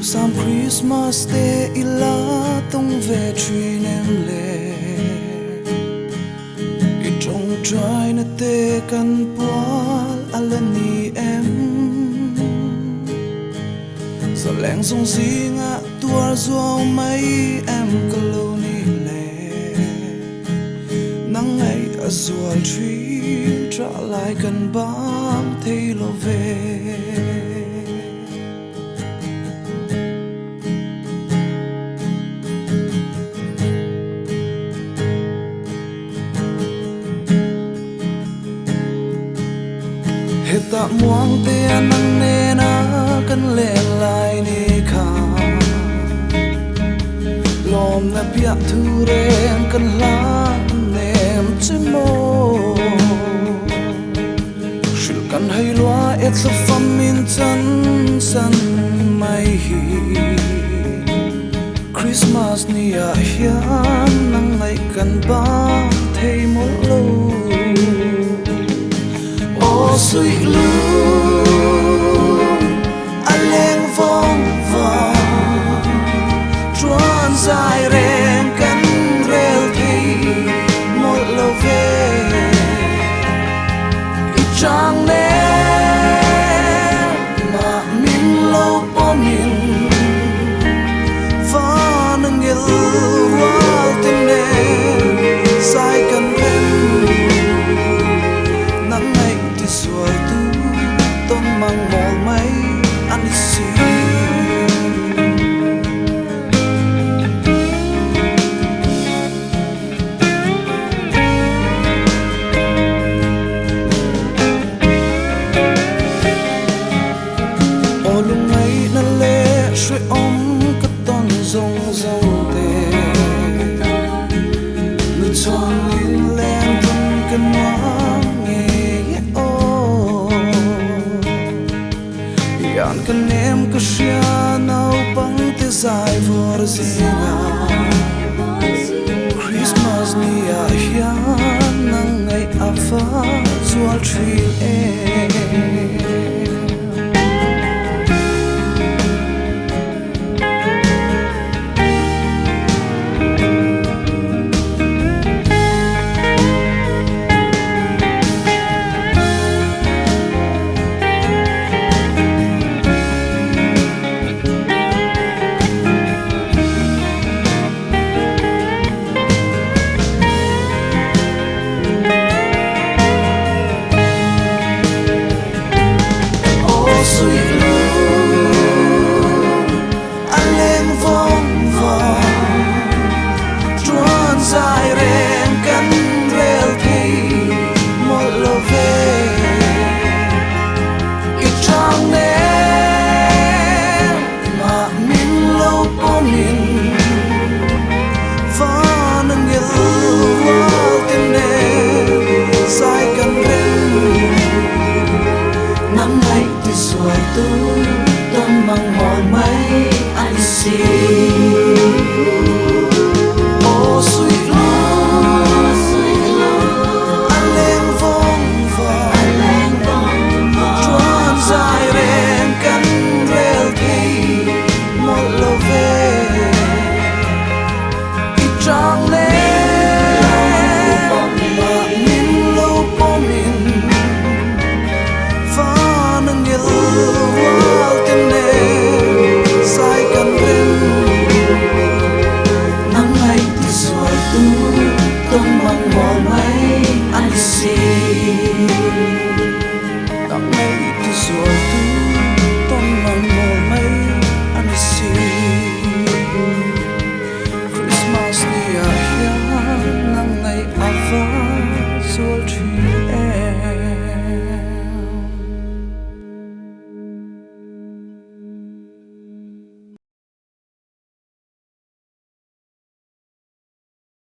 Some Christmas Day ila tong ve truy nem le I trong try na te kan pual alani em Sa leng song si nga tuar zuaw mai em kalo ni le Nang ay azual truy tra lại kan bang thei lo ve Heta muang te anang nena kan leng lai ni kha Lom na piak thu reng kan la nem chimo Shil kan hay loa et lo fam min chan san mai hi Christmas ni a hian nang ngai kan ba thei mo lo Sweet lung a leng vong vong truan dài reng kan rel thi một lo về I chang ne mà min lâu po min pha nang ngel wal tin ne sai kan ren suai tu tông mang mol mai anh si ô lung ấy na lệ suy om cất ton rong rong tê lu chọn in len thân cần mang Yan kan em ka shia nau pang te zai vor zinga Christmas ni a hian nang ngai a fa zual tree